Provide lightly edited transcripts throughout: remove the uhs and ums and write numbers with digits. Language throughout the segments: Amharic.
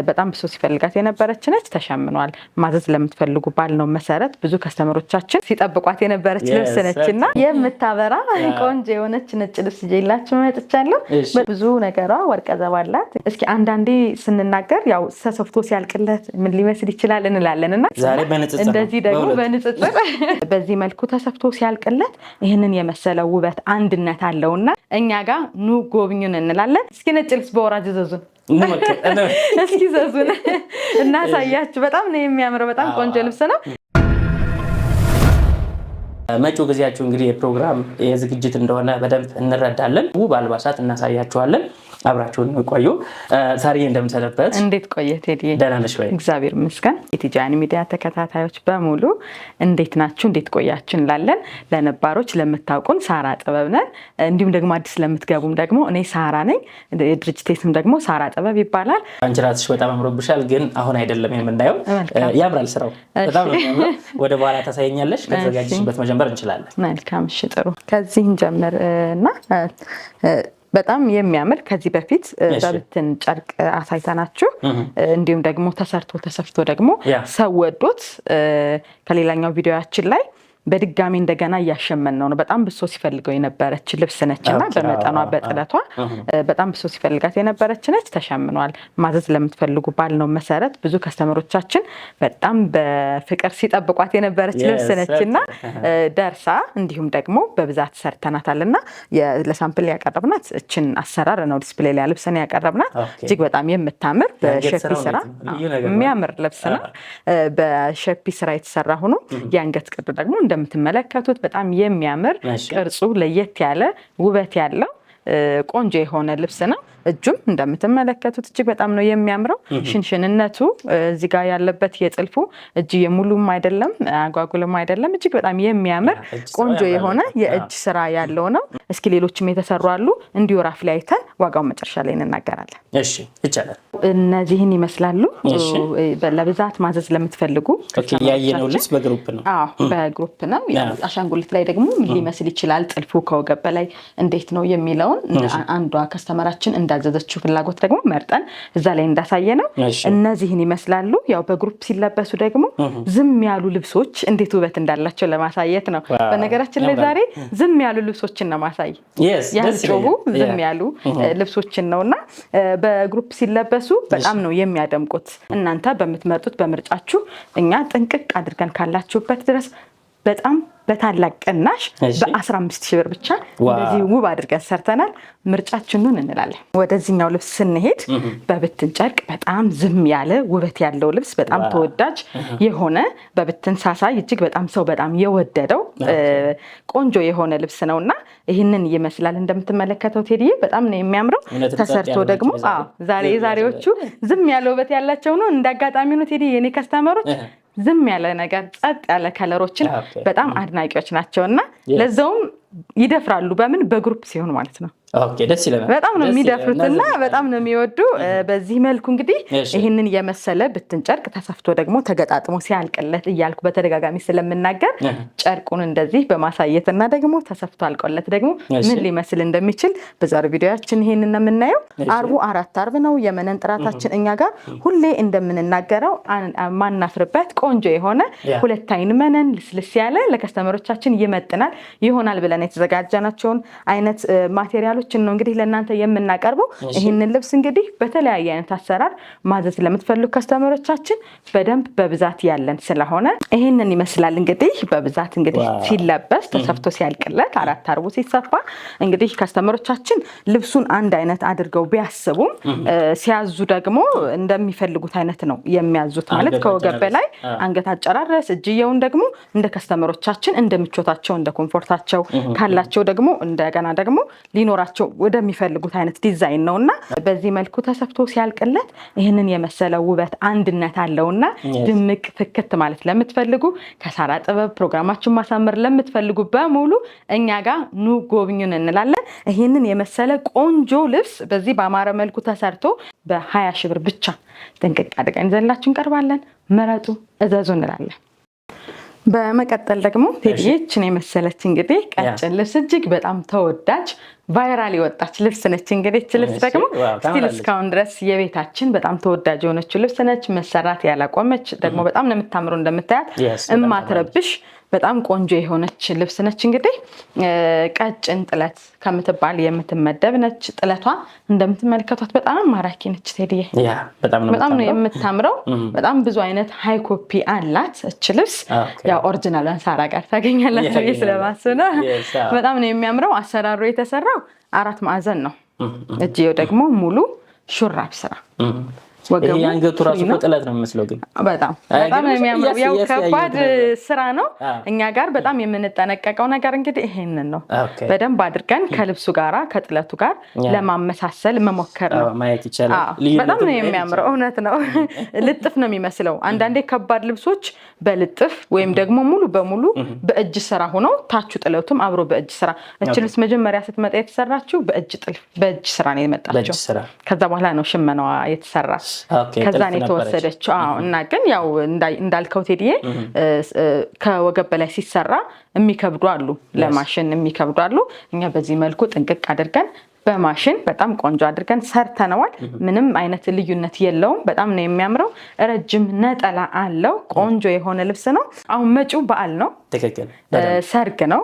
በጣም ብሶ ሲፈልጋት የነበረች ነች። ተሸምኗል። ማዘዝ ለምትፈልጉ ባልነው መሰረት ብዙ ከስተመሮቻችን ሲጠብቋት የነበረች ልብስ ነችና የምታበራ ቆንጆ የሆነች ነጭ ልብስ ይዤላችሁ መጥቻለሁ። ብዙ ነገሯ ወርቀ ዘብ አላት። እስኪ አንዳንዴ ስንናገር ያው ተሰፍቶ ሲያልቅለት ምን ሊመስል ይችላል እንላለንና ዛሬ በንጽጽር እንደዚህ ደግሞ በንጽጽር በዚህ መልኩ ተሰፍቶ ሲያልቅለት ይሄንን የመሰለ ውበት አንድነት አለውና እኛ ጋር ኑ ጎብኙን እንላለን። እስኪ ነጭ ልብስ በወራጅ ዘዙን እስኪ ዘዙን እናሳያችሁ። በጣም ነው የሚያምረው። በጣም ቆንጆ ልብስ ነው። መጪው ጊዜያችሁ እንግዲህ የፕሮግራም የዝግጅት እንደሆነ በደንብ እንረዳለን። ውብ አልባሳት እናሳያችኋለን። አብራችሁን ቆዩ። ሳሪዬ እንደምሰለበት እንዴት ቆየ ቴዲ? ደህና ነሽ ወይ? እግዚአብሔር ይመስገን። የቲጃኒ ሚዲያ ተከታታዮች በሙሉ እንዴት ናችሁ? እንዴት ቆያችሁ እንላለን። ለነባሮች ለምታውቁን ሳራ ጥበብ ነን። እንዲሁም ደግሞ አዲስ ለምትገቡም ደግሞ እኔ ሳራ ነኝ። የድርጅቴ ስም ደግሞ ሳራ ጥበብ ይባላል። አንቺ ራስሽ በጣም አምሮብሻል፣ ግን አሁን አይደለም የምናየው። ያምራል ስራው በጣም ነው የሚያምረው። ወደ በኋላ ታሳየኛለሽ። ከተዘጋጀሽበት መጀመር እንችላለን። መልካም እሺ፣ ጥሩ። ከዚህ እንጀምርና በጣም የሚያምር ከዚህ በፊት በብትን ጨርቅ አሳይተናችሁ እንዲሁም ደግሞ ተሰርቶ ተሰፍቶ ደግሞ ሰው ወዶት ከሌላኛው ቪዲዮያችን ላይ በድጋሚ እንደገና እያሸመን ነው። በጣም ብሶ ሲፈልገው የነበረች ልብስ ነችና በመጠኗ በጥለቷ በጣም ብሶ ሲፈልጋት የነበረች ነች። ተሸምኗል። ማዘዝ ለምትፈልጉ ባልነው መሰረት ብዙ ከስተመሮቻችን በጣም በፍቅር ሲጠብቋት የነበረች ልብስ ነችና ደርሳ እንዲሁም ደግሞ በብዛት ሰርተናታልና ለሳምፕል ያቀረብናት እችን አሰራር ነው። ዲስፕሌይ ላይ ልብስን ያቀረብናት እጅግ በጣም የምታምር በሸፒ ስራ የሚያምር ልብስ ነው። በሸፒ ስራ የተሰራ ሆኖ የአንገት ቅዱ ደግሞ እንደምትመለከቱት በጣም የሚያምር ቅርጹ ለየት ያለ ውበት ያለው ቆንጆ የሆነ ልብስ ነው። እጁም እንደምትመለከቱት እጅግ በጣም ነው የሚያምረው። ሽንሽንነቱ እዚህ ጋር ያለበት የጥልፉ እጅ የሙሉም አይደለም አጓጉልም አይደለም። እጅግ በጣም የሚያምር ቆንጆ የሆነ የእጅ ስራ ያለው ነው። እስኪ ሌሎችም የተሰሩ አሉ። እንዲሁ ራፍ ላይ አይተን ዋጋውን መጨረሻ ላይ እንናገራለን። እሺ ይቻላል። እነዚህን ይመስላሉ። ለብዛት ማዘዝ ለምትፈልጉ ያየነው ልብስ በግሩፕ ነው። በግሩፕ ነው። አሻንጉሊት ላይ ደግሞ ምን ሊመስል ይችላል፣ ጥልፉ ከወገብ በላይ እንዴት ነው የሚለውን አንዷ ከስተመራችን እንዳዘዘችው ፍላጎት ደግሞ መርጠን እዛ ላይ እንዳሳየ ነው። እነዚህን ይመስላሉ። ያው በግሩፕ ሲለበሱ ደግሞ ዝም ያሉ ልብሶች እንዴት ውበት እንዳላቸው ለማሳየት ነው። በነገራችን ላይ ዛሬ ዝም ያሉ ልብሶችን ነው ማሳይ። ያልጮሁ ዝም ያሉ ልብሶችን ነውና በግሩፕ ሲለበሱ በጣም ነው የሚያደምቁት። እናንተ በምትመርጡት በምርጫችሁ እኛ ጥንቅቅ አድርገን ካላችሁበት ድረስ በጣም በታላቅ ቅናሽ በ15,000 ብር ብቻ እንደዚህ ውብ አድርገን ሰርተናል። ምርጫችንን እንላለን። ወደዚህኛው ልብስ ስንሄድ በብትን ጨርቅ በጣም ዝም ያለ ውበት ያለው ልብስ በጣም ተወዳጅ የሆነ በብትን ሳሳይ እጅግ በጣም ሰው በጣም የወደደው ቆንጆ የሆነ ልብስ ነውና ይህንን ይመስላል። እንደምትመለከተው ቴዲዬ በጣም ነው የሚያምረው። ተሰርቶ ደግሞ ዛሬዎቹ ዝም ያለ ውበት ያላቸው ነው። እንዳጋጣሚ ነው ቴዲ የኔ ከስተመሮች ዝም ያለ ነገር ጸጥ ያለ ከለሮችን በጣም አድናቂዎች ናቸውና ለዛውም ይደፍራሉ። በምን በግሩፕ ሲሆን ማለት ነው። ኦኬ ደስ ይላል። በጣም ነው የሚደፍሩትና በጣም ነው የሚወዱ። በዚህ መልኩ እንግዲህ ይሄንን የመሰለ ብትን ጨርቅ ተሰፍቶ ደግሞ ተገጣጥሞ ሲያልቅለት እያልኩ በተደጋጋሚ ስለምናገር ጨርቁን እንደዚህ በማሳየትና ደግሞ ተሰፍቶ አልቆለት ደግሞ ምን ሊመስል እንደሚችል በዛሬው ቪዲዮአችን ይሄንን ነው የምናየው። አርቡ 4 አርብ ነው። የመነን ጥራታችን እኛ ጋር ሁሌ እንደምንናገረው ማናፍርበት ቆንጆ የሆነ 2 አይን መነን ልስልስ ያለ ለከስተመሮቻችን ይመጥናል ይሆናል ብለን የተዘጋጀናቸውን አይነት ማቴሪያሎችን ነው እንግዲህ ለእናንተ የምናቀርበው። ይህንን ልብስ እንግዲህ በተለያየ አይነት አሰራር ማዘዝ ለምትፈልጉ ከስተመሮቻችን በደንብ በብዛት ያለን ስለሆነ ይህንን ይመስላል። እንግዲህ በብዛት እንግዲህ ሲለበስ ተሰፍቶ ሲያልቅለት 4 አርቡ ሲሰፋ እንግዲህ ከስተመሮቻችን ልብሱን አንድ አይነት አድርገው ቢያስቡም ሲያዙ ደግሞ እንደሚፈልጉት አይነት ነው የሚያዙት። ማለት ከወገብ በላይ አንገት አጨራረስ እጅየውን ደግሞ እንደ ከስተመሮቻችን እንደምቾታቸው እንደ ኮምፎርታቸው ካላቸው ደግሞ እንደገና ደግሞ ሊኖራቸው ወደሚፈልጉት አይነት ዲዛይን ነውና በዚህ መልኩ ተሰፍቶ ሲያልቅለት ይሄንን የመሰለ ውበት አንድነት አለውና ድምቅ ፍክት ማለት ለምትፈልጉ ከሳራ ጥበብ ፕሮግራማችን ማሳመር ለምትፈልጉ በሙሉ እኛ ጋር ኑ ጎብኙን እንላለን። ይሄንን የመሰለ ቆንጆ ልብስ በዚህ በአማረ መልኩ ተሰርቶ በ20,000 ብር ብቻ ጥንቅቅ አድርገን ይዘንላችሁ እንቀርባለን። መረጡ፣ እዘዙ እንላለን። በመቀጠል ደግሞ ቴዲዬችን የመሰለች እንግዲህ ቀጭን ልብስ እጅግ በጣም ተወዳጅ ቫይራል የወጣች ልብስ ነች። እንግዲህ እች ልብስ ደግሞ ስቲል እስካሁን ድረስ የቤታችን በጣም ተወዳጅ የሆነችው ልብስ ነች። መሰራት ያላቆመች ደግሞ በጣም ነው የምታምረው። እንደምታያት እማትረብሽ በጣም ቆንጆ የሆነች ልብስ ነች። እንግዲህ ቀጭን ጥለት ከምትባል የምትመደብ ነች። ጥለቷ እንደምትመለከቷት በጣም ማራኪ ነች። ቴዲዬ በጣም ነው የምታምረው። በጣም ብዙ አይነት ሃይ ኮፒ አላት እች ልብስ። ያው ኦሪጂናል ሳራ ጋር ታገኛላችሁ ብዬ ስለማስብ ነው። በጣም ነው የሚያምረው። አሰራሩ የተሰራው 4 ማዕዘን ነው። እጅየው ደግሞ ሙሉ ሹራብ ስራ ይሄ አንገቱ ራሱ ጥለት ነው የሚመስለው። ግን በጣም ነው የሚያምረው። ያው ከባድ ስራ ነው። እኛ ጋር በጣም የምንጠነቀቀው ነገር እንግዲህ ይሄንን ነው። በደንብ አድርገን ከልብሱ ጋራ ከጥለቱ ጋር ለማመሳሰል መሞከር ነው። ማየት ይቻላል። በጣም ነው የሚያምረው። እውነት ነው። ልጥፍ ነው የሚመስለው። አንዳንዴ ከባድ ልብሶች በልጥፍ ወይም ደግሞ ሙሉ በሙሉ በእጅ ስራ ሆነው ታቹ ጥለቱም አብሮ በእጅ ስራ። እች ልብስ መጀመሪያ ስትመጣ የተሰራችው በእጅ ስራ ነው የመጣችው። ከዛ በኋላ ነው ሽመናዋ የተሰራ። ከዛን የተወሰደችው እና ግን ያው እንዳልከው ቴዲዬ ከወገብ በላይ ሲሰራ የሚከብዱ አሉ፣ ለማሽን የሚከብዱ አሉ። እኛ በዚህ መልኩ ጥንቅቅ አድርገን በማሽን በጣም ቆንጆ አድርገን ሰርተነዋል። ምንም አይነት ልዩነት የለውም። በጣም ነው የሚያምረው። ረጅም ነጠላ አለው። ቆንጆ የሆነ ልብስ ነው። አሁን መጪው በዓል ነው። ትክክል። ሰርግ ነው።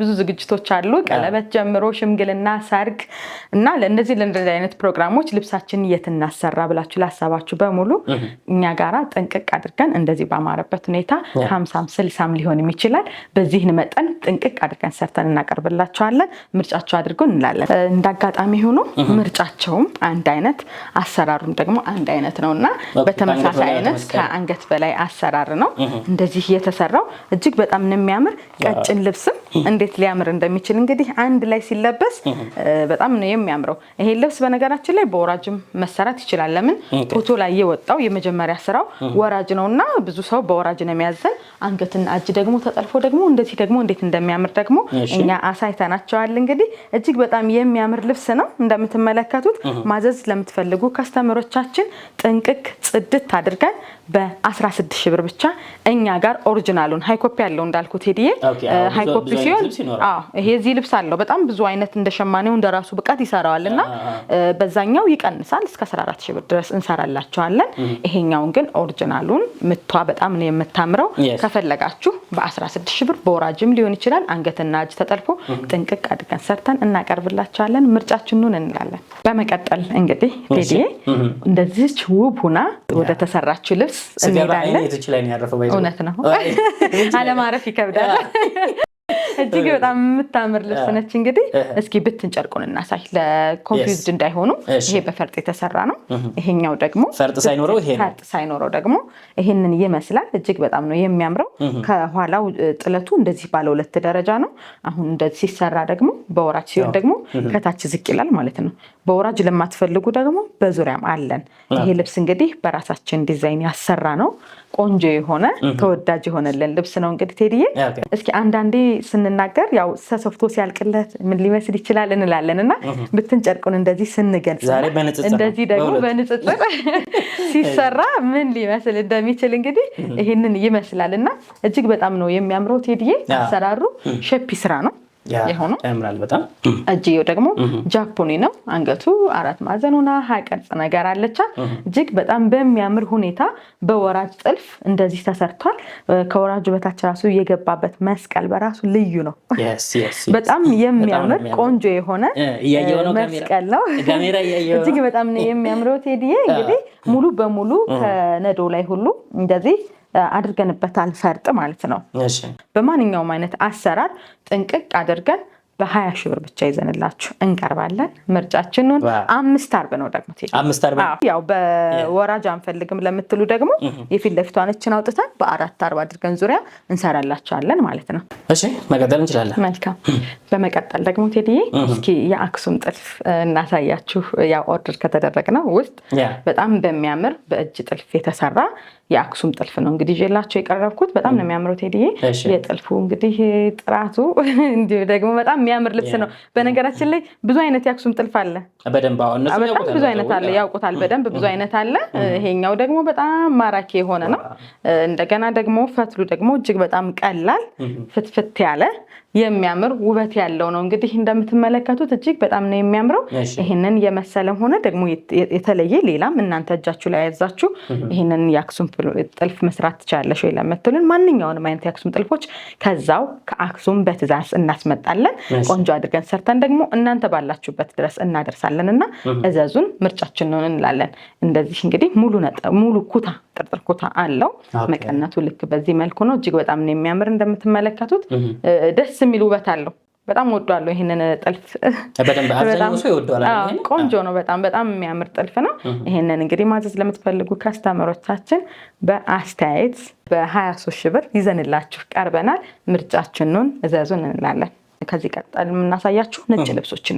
ብዙ ዝግጅቶች አሉ። ቀለበት ጀምሮ ሽምግልና፣ ሰርግ እና ለእነዚህ አይነት ፕሮግራሞች ልብሳችንን የት እናሰራ ብላችሁ ላሰባችሁ በሙሉ እኛ ጋራ ጥንቅቅ አድርገን እንደዚህ ባማረበት ሁኔታ 50 60 ሊሆንም ይችላል። በዚህን መጠን ጥንቅቅ አድርገን ሰርተን እናቀርብላችኋለን። ምርጫችሁ አድርጎ እንላለን። እንዳጋጣሚ ሆኖ ምርጫቸውም አንድ አይነት አሰራሩም ደግሞ አንድ አይነት ነውና በተመሳሳይ አይነት ከአንገት በላይ አሰራር ነው እንደዚህ የተሰራው። እጅግ በጣም ነው የሚያምር። ቀጭን ልብስም እንዴት ሊያምር እንደሚችል እንግዲህ አንድ ላይ ሲለበስ በጣም ነው የሚያምረው። ይሄ ልብስ በነገራችን ላይ በወራጅም መሰራት ይችላል። ለምን ፎቶ ላይ የወጣው የመጀመሪያ ስራው ወራጅ ነውና ብዙ ሰው በወራጅ ነው የሚያዘን። አንገትና እጅ ደግሞ ተጠልፎ ደግሞ እንደዚህ ደግሞ እንዴት እንደሚያምር ደግሞ እኛ አሳይተናቸዋል። እንግዲህ እጅግ በጣም የሚያምር ልብስ ነው። እንደምትመለከቱት ማዘዝ ለምትፈልጉ ከስተመሮቻችን ጥንቅቅ ጽድት አድርገን በ16,000 ብር ብቻ እኛ ጋር ኦሪጂናሉን ሃይ ኮፒ ያለው እንዳልኩት ሄዲዬ ሃይ ኮፒ ሲሆን ይሄ እዚህ ልብስ አለው በጣም ብዙ አይነት እንደሸማኔው እንደራሱ ብቃት ይሰራዋልና በዛኛው ይቀንሳል። እስከ 14,000 ብር ድረስ እንሰራላችኋለን። ይሄኛውን ግን ኦሪጂናሉን ምቷ በጣም ነው የምታምረው። ከፈለጋችሁ በ16,000 ብር በወራጅም ሊሆን ይችላል። አንገትና እጅ ተጠልፎ ጥንቅቅ አድርገን ሰርተን እናቀርብላችኋለን። ምርጫችንን እንላለን። በመቀጠል እንግዲህ ቴዲዬ እንደዚህች ውብ ሁና ወደ ተሰራችው ልብስ እንሄዳለን። እውነት ነው አለማረፍ ይከብዳል። እጅግ በጣም የምታምር ልብስ ነች። እንግዲህ እስኪ ብትን ጨርቁን እናሳይ ለኮንፊውዝድ እንዳይሆኑ። ይሄ በፈርጥ የተሰራ ነው። ይሄኛው ደግሞ ፈርጥ ሳይኖረው ደግሞ ይሄንን ይመስላል። እጅግ በጣም ነው የሚያምረው። ከኋላው ጥለቱ እንደዚህ ባለ 2 ደረጃ ነው። አሁን እንደዚህ ሲሰራ ደግሞ በወራጅ ሲሆን ደግሞ ከታች ዝቅ ይላል ማለት ነው። በወራጅ ለማትፈልጉ ደግሞ በዙሪያም አለን። ይሄ ልብስ እንግዲህ በራሳችን ዲዛይን ያሰራ ነው። ቆንጆ የሆነ ተወዳጅ የሆነልን ልብስ ነው። እንግዲህ ቴዲዬ እስኪ አንዳንዴ ስንናገር ያው ተሰፍቶ ሲያልቅለት ምን ሊመስል ይችላል እንላለንና ብትን ጨርቁን እንደዚህ ስንገልጽ እንደዚህ ደግሞ በንጽጽር ሲሰራ ምን ሊመስል እንደሚችል እንግዲህ ይሄንን ይመስላልና እጅግ በጣም ነው የሚያምረው። ቴዲዬ አሰራሩ ሸፒ ስራ ነው የሆነው። ያምራል በጣም። እጅየው ደግሞ ጃፖኒ ነው። አንገቱ 4 ማዕዘን ሆና ቅርጽ ነገር አለቻት። እጅግ በጣም በሚያምር ሁኔታ በወራጅ ጥልፍ እንደዚህ ተሰርቷል። ከወራጁ በታች ራሱ የገባበት መስቀል በራሱ ልዩ ነው። በጣም የሚያምር ቆንጆ የሆነ መስቀል ነው። እጅግ በጣም ነው የሚያምረው። ቴዲዬ እንግዲህ ሙሉ በሙሉ ከነዶ ላይ ሁሉ እንደዚህ አድርገንበታል ፈርጥ ማለት ነው። በማንኛውም አይነት አሰራር ጥንቅቅ አድርገን በ20,000 ብር ብቻ ይዘንላችሁ እንቀርባለን። ምርጫችንን 5 አርብ ነው ደግሞ 5 አርብ ያው በወራጅ አንፈልግም ለምትሉ ደግሞ የፊት ለፊቷን እችን አውጥተን በ4 አርብ አድርገን ዙሪያ እንሰራላችኋለን ማለት ነው። እሺ መቀጠል እንችላለን። መልካም። በመቀጠል ደግሞ ቴዲዬ እስኪ የአክሱም ጥልፍ እናሳያችሁ። ያው ኦርደር ከተደረግነው ውስጥ በጣም በሚያምር በእጅ ጥልፍ የተሰራ የአክሱም ጥልፍ ነው እንግዲህ ይዤላችሁ የቀረብኩት። በጣም ነው የሚያምረው ቴዲዬ። የጥልፉ እንግዲህ ጥራቱ እንዲሁ ደግሞ በጣም የሚያምር ልብስ ነው። በነገራችን ላይ ብዙ አይነት የአክሱም ጥልፍ አለ። በደንብ ብዙ አይነት አለ፣ ያውቁታል በደንብ ብዙ አይነት አለ። ይሄኛው ደግሞ በጣም ማራኪ የሆነ ነው። እንደገና ደግሞ ፈትሉ ደግሞ እጅግ በጣም ቀላል ፍትፍት ያለ የሚያምር ውበት ያለው ነው። እንግዲህ እንደምትመለከቱት እጅግ በጣም ነው የሚያምረው። ይሄንን የመሰለም ሆነ ደግሞ የተለየ ሌላም እናንተ እጃችሁ ላይ ያዛችሁ ይሄንን የአክሱም ጥልፍ መስራት ትችላለሽ ወይ ለምትሉን ማንኛውንም አይነት የአክሱም ጥልፎች ከዛው ከአክሱም በትዕዛዝ እናስመጣለን። ቆንጆ አድርገን ሰርተን ደግሞ እናንተ ባላችሁበት ድረስ እናደርሳለን እና እዘዙን፣ ምርጫችን ነው እንላለን። እንደዚህ እንግዲህ ሙሉ ኩታ ጥርጥር ኩታ አለው። መቀነቱ ልክ በዚህ መልኩ ነው። እጅግ በጣም ነው የሚያምር። እንደምትመለከቱት ደስ የሚል ውበት አለው። በጣም ወዷለሁ ይሄንን ጥልፍ። በጣም ቆንጆ ነው። በጣም የሚያምር ጥልፍ ነው። ይሄንን እንግዲህ ማዘዝ ለምትፈልጉ ከስተመሮቻችን በአስተያየት በ23 ሺህ ብር ይዘንላችሁ ቀርበናል። ምርጫችንን እዘዙን እንላለን። ከዚህ ቀጥል የምናሳያችሁ ነጭ ልብሶችን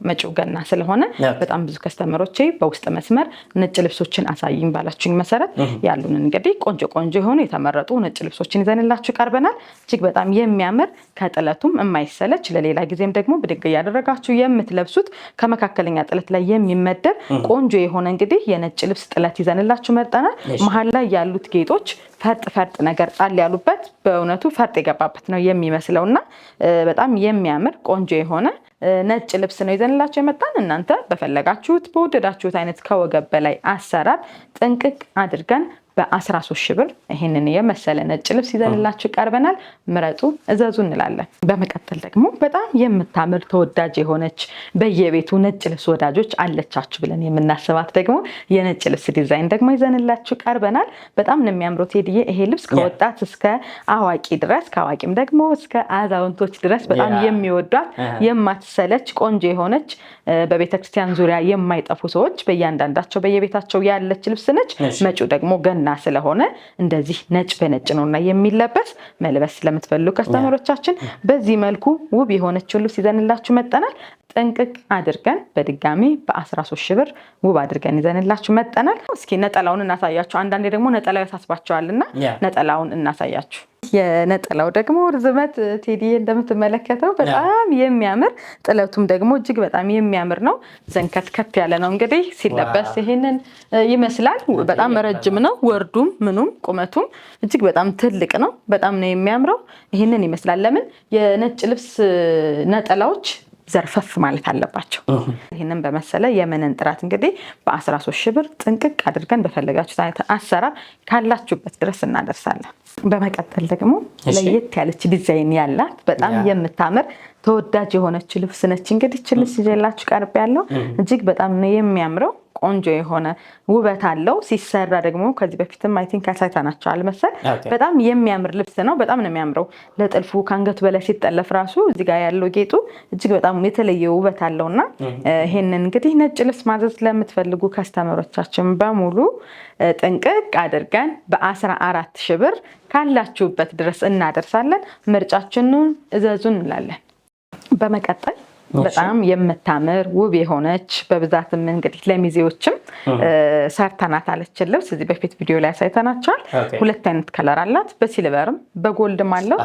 መጪው ገና ስለሆነ በጣም ብዙ ከስተመሮቼ በውስጥ መስመር ነጭ ልብሶችን አሳይኝ ባላችሁኝ መሰረት ያሉን እንግዲህ ቆንጆ የሆኑ የተመረጡ ነጭ ልብሶችን ይዘንላችሁ ቀርበናል። እጅግ በጣም የሚያምር ከጥለቱም የማይሰለች ለሌላ ጊዜም ደግሞ ብድግ እያደረጋችሁ የምትለብሱት ከመካከለኛ ጥለት ላይ የሚመደብ ቆንጆ የሆነ እንግዲህ የነጭ ልብስ ጥለት ይዘንላችሁ መርጠናል። መሀል ላይ ያሉት ጌጦች ፈርጥ ነገር ጣል ያሉበት በእውነቱ ፈርጥ የገባበት ነው የሚመስለውና በጣም የሚያምር ቆንጆ የሆነ ነጭ ልብስ ነው ይዘንላችሁ የመጣን። እናንተ በፈለጋችሁት በወደዳችሁት አይነት ከወገብ በላይ አሰራር ጥንቅቅ አድርገን በ13 ሺህ ብር ይሄንን የመሰለ ነጭ ልብስ ይዘንላችሁ ቀርበናል። ምረጡ፣ እዘዙ እንላለን። በመቀጠል ደግሞ በጣም የምታምር ተወዳጅ የሆነች በየቤቱ ነጭ ልብስ ወዳጆች አለቻችሁ ብለን የምናስባት ደግሞ የነጭ ልብስ ዲዛይን ደግሞ ይዘንላችሁ ቀርበናል። በጣም ነው የሚያምረው ቴዲዬ። ይሄ ልብስ ከወጣት እስከ አዋቂ ድረስ ከአዋቂም ደግሞ እስከ አዛውንቶች ድረስ በጣም የሚወዷት የማትሰለች ቆንጆ የሆነች በቤተክርስቲያን ዙሪያ የማይጠፉ ሰዎች በእያንዳንዳቸው በየቤታቸው ያለች ልብስ ነች። መጪው ደግሞ ገና ስለሆነ እንደዚህ ነጭ በነጭ ነውና የሚለበስ መልበስ ስለምትፈልጉ ከስተመሮቻችን በዚህ መልኩ ውብ የሆነችውን ልብስ ይዘንላችሁ መጠናል። ጥንቅቅ አድርገን በድጋሚ በ13 ሺህ ብር ውብ አድርገን ይዘንላችሁ መጠናል። እስኪ ነጠላውን እናሳያችሁ። አንዳንዴ ደግሞ ነጠላው ያሳስባቸዋልና ነጠላውን እናሳያችሁ። የነጠላው ደግሞ ርዝመት ቴዲ እንደምትመለከተው በጣም የሚያምር ጥለቱም ደግሞ እጅግ በጣም የሚያምር ነው። ዘንከትከት ያለ ነው። እንግዲህ ሲለበስ ይሄንን ይመስላል። በጣም ረጅም ነው። ወርዱም ምኑም ቁመቱም እጅግ በጣም ትልቅ ነው። በጣም ነው የሚያምረው። ይሄንን ይመስላል። ለምን የነጭ ልብስ ነጠላዎች ዘርፈፍ ማለት አለባቸው። ይሄንን በመሰለ የመነን ጥራት እንግዲህ በ13 ሺህ ብር ጥንቅቅ አድርገን በፈለጋችሁት አይነት አሰራር ካላችሁበት ድረስ እናደርሳለን። በመቀጠል ደግሞ ለየት ያለች ዲዛይን ያላት በጣም የምታምር ተወዳጅ የሆነች ልብስ ነች። እንግዲህ ልብስ ይዤላችሁ ቀርብ ያለው እጅግ በጣም ነው የሚያምረው። ቆንጆ የሆነ ውበት አለው። ሲሰራ ደግሞ ከዚህ በፊትም አይ ቲንክ አሳይተናቸዋል መሰል። በጣም የሚያምር ልብስ ነው። በጣም ነው የሚያምረው። ለጥልፉ ከአንገቱ በላይ ሲጠለፍ ራሱ እዚህ ጋር ያለው ጌጡ እጅግ በጣም የተለየ ውበት አለውና ይሄንን እንግዲህ ነጭ ልብስ ማዘዝ ለምትፈልጉ ከስተመሮቻችን በሙሉ ጥንቅቅ አድርገን በ14 ሺህ ብር ካላችሁበት ድረስ እናደርሳለን። ምርጫችንን እዘዙን እንላለን። በመቀጠል በጣም የምታምር ውብ የሆነች በብዛትም እንግዲህ ለሚዜዎችም ሰርተናት አለችን ልብስ እዚህ በፊት ቪዲዮ ላይ አሳይተናቸዋል። ሁለት አይነት ከለር አላት። በሲልቨርም በጎልድም አለው።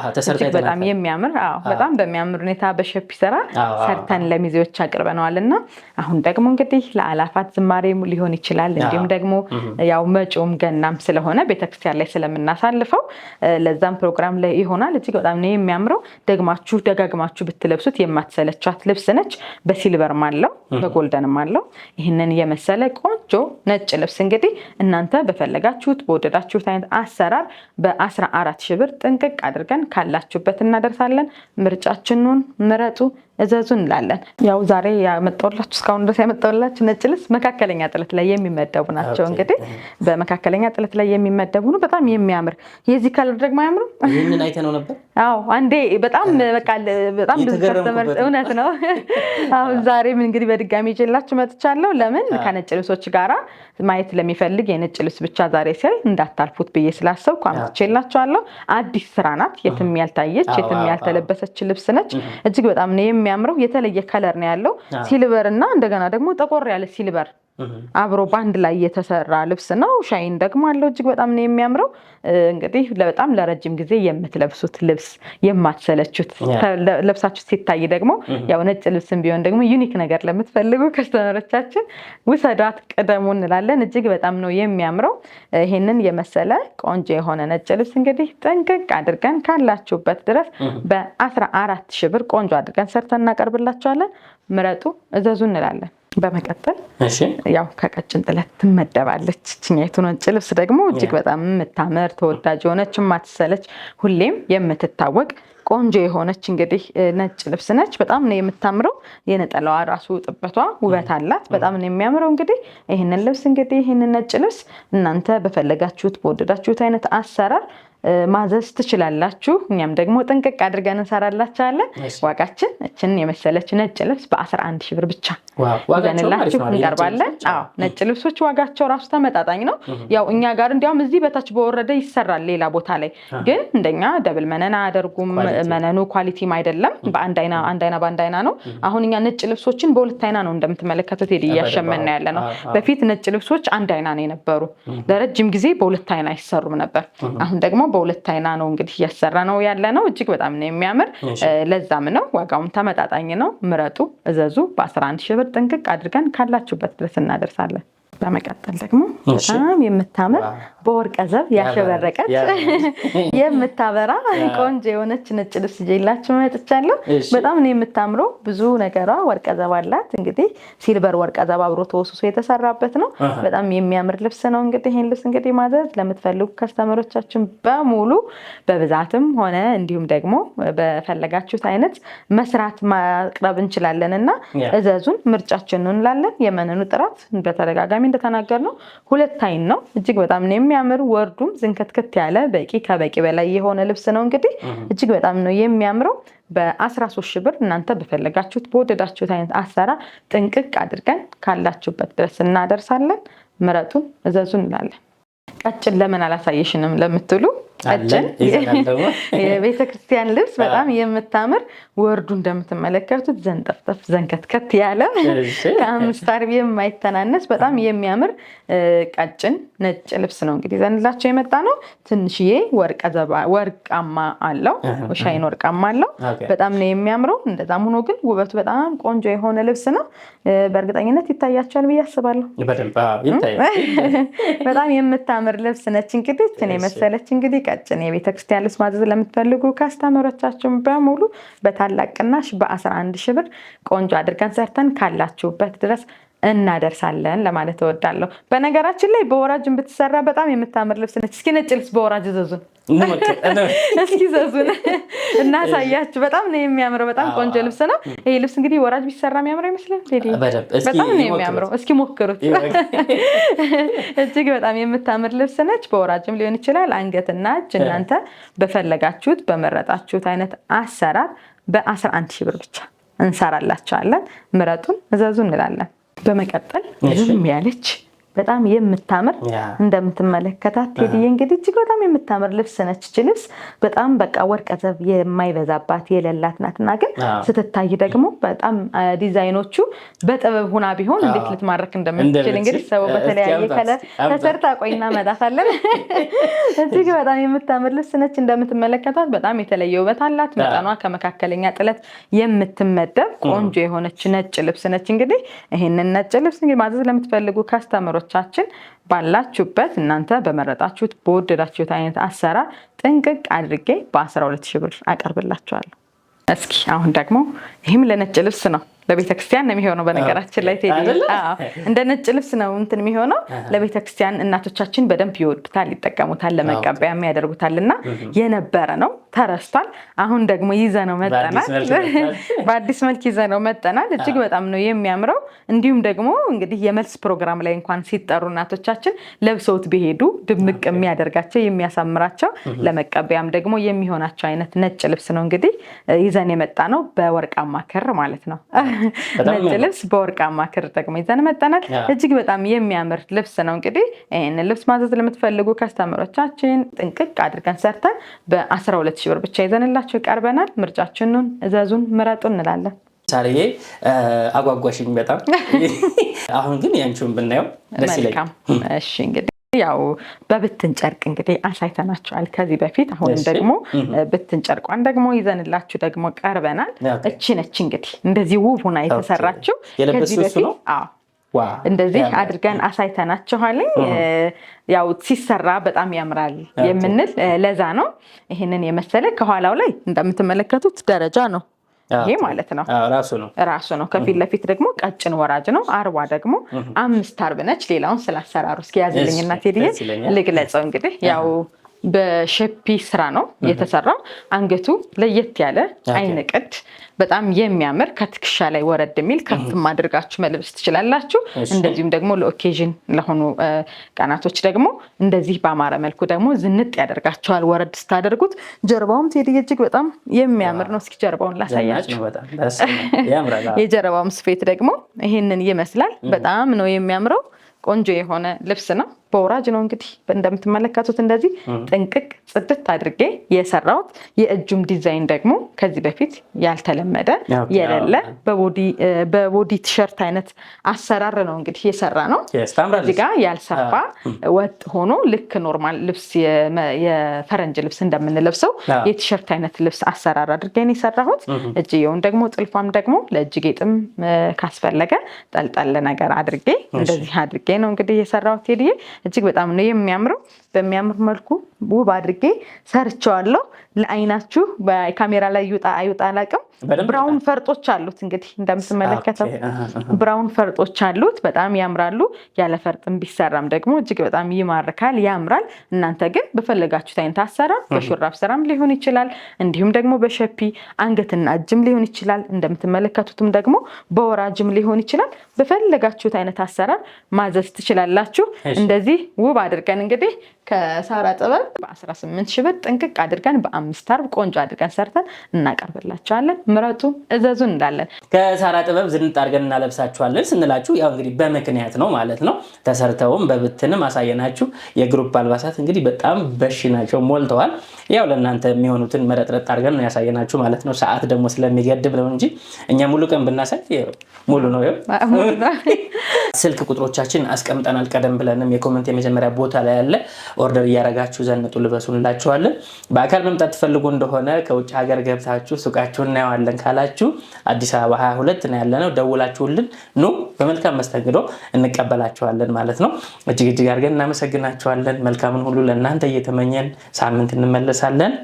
በጣም የሚያምር በጣም በሚያምር ሁኔታ በሼፕ ይሰራ ሰርተን ለሚዜዎች አቅርበነዋልና አሁን ደግሞ እንግዲህ ለአላፋት ዝማሬ ሊሆን ይችላል። እንዲሁም ደግሞ ያው መጪውም ገናም ስለሆነ ቤተክርስቲያን ላይ ስለምናሳልፈው ለዛም ፕሮግራም ላይ ይሆናል። እጅግ በጣም ነው የሚያምረው። ደጋግማችሁ ብትለብሱት የማትሰለቻት ልብስ ነች። በሲልቨርም አለው በጎልደንም አለው። ይህንን የመሰለ ቆንጆ ነጭ ልብስ እንግዲህ እናንተ በፈለጋችሁት በወደዳችሁት አይነት አሰራር በ14 ሺህ ብር ጥንቅቅ አድርገን ካላችሁበት እናደርሳለን። ምርጫችንን ምረጡ፣ እዘዙ እንላለን። ያው ዛሬ ያመጣሁላችሁ እስካሁን ድረስ ያመጣሁላችሁ ነጭ ልብስ መካከለኛ ጥለት ላይ የሚመደቡ ናቸው። እንግዲህ በመካከለኛ ጥለት ላይ የሚመደቡ ነው። በጣም የሚያምር የዚህ ከለር ደግሞ አያምሩ? ይሄንን አይተነው ነበር። አንዴ በጣም ብዙ ከስተመር እውነት ነው። አሁን ዛሬም እንግዲህ በድጋሚ ይዤላችሁ መጥቻለሁ። ለምን ከነጭ ልብሶች ጋራ ማየት ለሚፈልግ የነጭ ልብስ ብቻ ዛሬ ሲል እንዳታልፉት ብዬ ስላሰብኩ አምጥቼላችኋለሁ። አዲስ ስራ ናት። የትም ያልታየች የትም ያልተለበሰች ልብስ ነች። እጅግ በጣም ነው የሚያምረው። የተለየ ከለር ነው ያለው። ሲልቨር እና እንደገና ደግሞ ጠቆር ያለ ሲልቨር አብሮ ባንድ ላይ የተሰራ ልብስ ነው። ሻይን ደግሞ አለው። እጅግ በጣም ነው የሚያምረው። እንግዲህ በጣም ለረጅም ጊዜ የምትለብሱት ልብስ የማትሰለቹት ለብሳችሁ ሲታይ ደግሞ ያው ነጭ ልብስም ቢሆን ደግሞ ዩኒክ ነገር ለምትፈልጉ ከስተመሮቻችን ውሰዷት፣ ቅደሙ እንላለን። እጅግ በጣም ነው የሚያምረው። ይሄንን የመሰለ ቆንጆ የሆነ ነጭ ልብስ እንግዲህ ጥንቅቅ አድርገን ካላችሁበት ድረስ በ14 ሺህ ብር ቆንጆ አድርገን ሰርተን እናቀርብላችኋለን። ምረጡ፣ እዘዙ እንላለን። በመቀጠል ያው ከቀጭን ጥለት ትመደባለች እችኛይቱ ነጭ ልብስ ደግሞ እጅግ በጣም የምታምር ተወዳጅ የሆነች የማትሰለች ሁሌም የምትታወቅ ቆንጆ የሆነች እንግዲህ ነጭ ልብስ ነች። በጣም ነው የምታምረው። የነጠላዋ ራሱ ጥበቷ ውበት አላት። በጣም ነው የሚያምረው። እንግዲህ ይህንን ልብስ እንግዲህ ይህንን ነጭ ልብስ እናንተ በፈለጋችሁት በወደዳችሁት አይነት አሰራር ማዘዝ ትችላላችሁ። እኛም ደግሞ ጥንቅቅ አድርገን እንሰራላችኋለን። ዋጋችን እችን የመሰለች ነጭ ልብስ በ11 ሺህ ብር ብቻ ይዘንላችሁ እንቀርባለን። አዎ ነጭ ልብሶች ዋጋቸው ራሱ ተመጣጣኝ ነው። ያው እኛ ጋር እንዲያውም እዚህ በታች በወረደ ይሰራል ሌላ ቦታ ላይ ግን እንደኛ ደብል መነን አያደርጉም። መነኑ ኳሊቲም አይደለም። በአንድ አይና ነው። አሁን እኛ ነጭ ልብሶችን በሁለት አይና ነው እንደምትመለከቱት ሄድ እያሸመና ያለ ነው። በፊት ነጭ ልብሶች አንድ አይና ነው የነበሩ። ለረጅም ጊዜ በሁለት አይና አይሰሩም ነበር። አሁን ደግሞ በሁለት አይና ነው እንግዲህ እያሰራ ነው ያለ ነው። እጅግ በጣም ነው የሚያምር። ለዛም ነው ዋጋውም ተመጣጣኝ ነው። ምረጡ፣ እዘዙ። በ11 ሺህ ብር ጥንቅቅ አድርገን ካላችሁበት ድረስ እናደርሳለን። በመቀጠል ደግሞ በጣም የምታምር በወርቀ ዘብ ያሸበረቀች የምታበራ ቆንጆ የሆነች ነጭ ልብስ ይዤላችሁ መጥቻለሁ። በጣም ነው የምታምረው። ብዙ ነገሯ ወርቀ ዘብ አላት። እንግዲህ ሲልቨር ወርቀ ዘብ አብሮ ተወስሶ የተሰራበት ነው። በጣም የሚያምር ልብስ ነው። እንግዲህ ይሄን ልብስ እንግዲህ ማዘዝ ለምትፈልጉ ከስተመሮቻችን በሙሉ በብዛትም ሆነ እንዲሁም ደግሞ በፈለጋችሁት አይነት መስራት ማቅረብ እንችላለንና እዘዙን፣ ምርጫችን ነው እንላለን። የመነኑ ጥራት በተደጋጋሚ እንደተናገር ነው 2 አይን ነው። እጅግ በጣም ነው የሚያምር። ወርዱም ዝንከትከት ያለ በቂ ከበቂ በላይ የሆነ ልብስ ነው። እንግዲህ እጅግ በጣም ነው የሚያምረው። በ13 ሺህ ብር እናንተ በፈለጋችሁት በወደዳችሁት አይነት አሰራር ጥንቅቅ አድርገን ካላችሁበት ድረስ እናደርሳለን። ምረጡን፣ እዘዙ እንላለን። ቀጭን ለምን አላሳየሽንም ለምትሉ ቀጭን የቤተክርስቲያን ልብስ በጣም የምታምር ወርዱ እንደምትመለከቱት ዘንጠፍጠፍ ዘንከትከት ያለ ከ5 አርብ የማይተናነስ በጣም የሚያምር ቀጭን ነጭ ልብስ ነው እንግዲህ ዘንላቸው የመጣ ነው። ትንሽዬ ወርቃማ አለው፣ ሻይን ወርቃማ አለው። በጣም ነው የሚያምረው። እንደዛም ሆኖ ግን ውበቱ በጣም ቆንጆ የሆነ ልብስ ነው። በእርግጠኝነት ይታያቸዋል ብዬ አስባለሁ። በጣም የምታምር ልብስ ነች። እንግዲህ እኔ መሰለች እንግዲህ ቀጭን የቤተክርስቲያን ልብስ ማዘዝ ለምትፈልጉ ካስተመሮቻችን በሙሉ በታላቅ ቅናሽ በ11 ሺህ ብር ቆንጆ አድርገን ሰርተን ካላችሁበት ድረስ እናደርሳለን ለማለት እወዳለሁ። በነገራችን ላይ በወራጅን ብትሰራ በጣም የምታምር ልብስ ነች። እስኪ ነጭ ልብስ በወራጅ ዘዙን፣ እስኪ ዘዙን እናሳያችሁ። በጣም ነው የሚያምረው። በጣም ቆንጆ ልብስ ነው። ይሄ ልብስ እንግዲህ ወራጅ ቢሰራ የሚያምረው ይመስላል። በጣም ነው የሚያምረው። እስኪ ሞክሩት። እጅግ በጣም የምታምር ልብስ ነች። በወራጅም ሊሆን ይችላል። አንገትና እጅ እናንተ በፈለጋችሁት በመረጣችሁት አይነት አሰራር በ11 ሺህ ብር ብቻ እንሰራላችኋለን። ምረጡን፣ እዘዙ እንላለን። በመቀጠል ዝም ያለች በጣም የምታምር እንደምትመለከታት ቴዲዬ እንግዲህ እጅግ በጣም የምታምር ልብስ ነች። እቺ ልብስ በጣም በቃ ወርቀ ዘብ የማይበዛባት የሌላት ናትና ግን ስትታይ ደግሞ በጣም ዲዛይኖቹ በጥበብ ሁና ቢሆን እንዴት ልትማርክ እንደምትችል እንግዲህ ሰው በተለያየ ከለር ተሰርታ ቆይና መጣታለን። እጅግ በጣም የምታምር ልብስ ነች። እንደምትመለከታት በጣም የተለየ ውበት አላት። መጠኗ ከመካከለኛ ጥለት የምትመደብ ቆንጆ የሆነች ነጭ ልብስ ነች። እንግዲህ ይሄንን ነጭ ልብስ እንግዲህ ማዘዝ ለምትፈልጉ ካስተመሮች ቻችን ባላችሁበት እናንተ በመረጣችሁት በወደዳችሁት አይነት አሰራር ጥንቅቅ አድርጌ በ12 ሺህ ብር አቀርብላችኋለሁ። እስኪ አሁን ደግሞ ይህም ለነጭ ልብስ ነው፣ ለቤተክርስቲያን ነው የሚሆነው። በነገራችን ላይ ቴዲ እንደ ነጭ ልብስ ነው እንትን የሚሆነው። ለቤተክርስቲያን እናቶቻችን በደንብ ይወዱታል፣ ይጠቀሙታል፣ ለመቀበያም ያደርጉታልና የነበረ ነው፣ ተረስቷል። አሁን ደግሞ ይዘነው መጠናል፣ በአዲስ መልክ ይዘነው መጠናል። እጅግ በጣም ነው የሚያምረው። እንዲሁም ደግሞ እንግዲህ የመልስ ፕሮግራም ላይ እንኳን ሲጠሩ እናቶቻችን ለብሰውት ቢሄዱ ድምቅ የሚያደርጋቸው የሚያሳምራቸው፣ ለመቀበያም ደግሞ የሚሆናቸው አይነት ነጭ ልብስ ነው እንግዲህ ይዘን የመጣ ነው። በወርቃማ ክር ማለት ነው። ነጭ ልብስ በወርቃማ ክር ደግሞ ይዘን መጠናል። እጅግ በጣም የሚያምር ልብስ ነው። እንግዲህ ይህንን ልብስ ማዘዝ ለምትፈልጉ ከስተመሮቻችን ጥንቅቅ አድርገን ሰርተን በ12 ሺህ ብር ብቻ ይዘንላችሁ ቀርበናል። ምርጫችንን እዘዙን፣ ምረጡ እንላለን። ሳርዬ አጓጓሽኝ በጣም። አሁን ግን ያንቺውን ብናየው ደስ ይለኛል። እሺ እንግዲህ ያው በብትን ጨርቅ እንግዲህ አሳይተናችኋል ከዚህ በፊት። አሁን ደግሞ ብትን ጨርቋን ደግሞ ይዘንላችሁ ደግሞ ቀርበናል። እቺ ነች እንግዲህ እንደዚህ ውብ ሆና የተሰራችው ከዚህ በፊት እንደዚህ አድርገን አሳይተናችኋል። ያው ሲሰራ በጣም ያምራል የምንል ለዛ ነው። ይሄንን የመሰለ ከኋላው ላይ እንደምትመለከቱት ደረጃ ነው ይሄ ማለት ነው። ራሱ ነው። ከፊት ለፊት ደግሞ ቀጭን ወራጅ ነው። አርቧ ደግሞ 5 አርብ ነች። ሌላውን ስላሰራሩ እስኪ ያዝልኝና ቴዲዬ ልግለጸው። እንግዲህ ያው በሸፒ ስራ ነው የተሰራው። አንገቱ ለየት ያለ አይን ቅድ በጣም የሚያምር ከትከሻ ላይ ወረድ የሚል ከፍም አድርጋችሁ መልበስ ትችላላችሁ። እንደዚሁም ደግሞ ለኦኬዥን ለሆኑ ቀናቶች ደግሞ እንደዚህ በአማረ መልኩ ደግሞ ዝንጥ ያደርጋቸዋል ወረድ ስታደርጉት። ጀርባውም ቴዲ እጅግ በጣም የሚያምር ነው። እስኪ ጀርባውን ላሳያችሁ። የጀርባውም ስፌት ደግሞ ይሄንን ይመስላል። በጣም ነው የሚያምረው። ቆንጆ የሆነ ልብስ ነው። በወራጅ ነው እንግዲህ እንደምትመለከቱት እንደዚህ ጥንቅቅ ጽድት አድርጌ የሰራሁት። የእጁም ዲዛይን ደግሞ ከዚህ በፊት ያልተለመደ የሌለ በቦዲ ቲሸርት አይነት አሰራር ነው እንግዲህ የሰራ ነው። እዚህ ጋር ያልሰፋ ወጥ ሆኖ ልክ ኖርማል ልብስ የፈረንጅ ልብስ እንደምንለብሰው የቲሸርት አይነት ልብስ አሰራር አድርጌ ነው የሰራሁት። እጅየውን ደግሞ ጥልፏም ደግሞ ለእጅ ጌጥም ካስፈለገ ጠልጠል ነገር አድርጌ እንደዚህ አድርጌ ነው እንግዲህ የሰራሁት ቴዲዬ። እጅግ በጣም ነው የሚያምረው። በሚያምር መልኩ ውብ አድርጌ ሰርቸዋለሁ። ለአይናችሁ በካሜራ ላይ ይውጣ አይውጣ አላውቅም። ብራውን ፈርጦች አሉት እንግዲህ እንደምትመለከተው ብራውን ፈርጦች አሉት። በጣም ያምራሉ። ያለ ፈርጥም ቢሰራም ደግሞ እጅግ በጣም ይማርካል፣ ያምራል። እናንተ ግን በፈለጋችሁት አይነት አሰራር በሹራብ ስራም ሊሆን ይችላል፣ እንዲሁም ደግሞ በሸፒ አንገትና እጅም ሊሆን ይችላል። እንደምትመለከቱትም ደግሞ በወራጅም ሊሆን ይችላል። በፈለጋችሁት አይነት አሰራር ማዘዝ ትችላላችሁ። እንደዚህ ውብ አድርገን እንግዲህ ከሳራ ጥበብ በ18 ሺህ ብር ጥንቅቅ አድርገን በ5 አርብ ቆንጆ አድርገን ሰርተን እናቀርብላችኋለን። ምረጡ፣ እዘዙ እንዳለን። ከሳራ ጥበብ ዝንጥ አድርገን እናለብሳችኋለን ስንላችሁ ያው እንግዲህ በምክንያት ነው ማለት ነው። ተሰርተውም በብትንም አሳየናችሁ። የግሩፕ አልባሳት እንግዲህ በጣም በሺ ናቸው፣ ሞልተዋል። ያው ለእናንተ የሚሆኑትን መረጥረጥ አድርገን ነው ያሳየናችሁ ማለት ነው። ሰዓት ደግሞ ስለሚገድብ ነው እንጂ እኛ ሙሉ ቀን ብናሳይ ሙሉ ነው። ስልክ ቁጥሮቻችን አስቀምጠናል። ቀደም ብለንም የኮሜንት የመጀመሪያ ቦታ ላይ ያለ ኦርደር እያረጋችሁ ዘንጡ ልበሱ እንላችኋለን። በአካል መምጣት ትፈልጉ እንደሆነ ከውጭ ሀገር ገብታችሁ ሱቃችሁን እናየዋለን ካላችሁ አዲስ አበባ 22 ነው ያለነው። ደውላችሁልን ኑ፣ በመልካም መስተንግዶ እንቀበላችኋለን ማለት ነው። እጅግ አድርገን እናመሰግናችኋለን። መልካምን ሁሉ ለእናንተ እየተመኘን ሳምንት እንመለሳለን።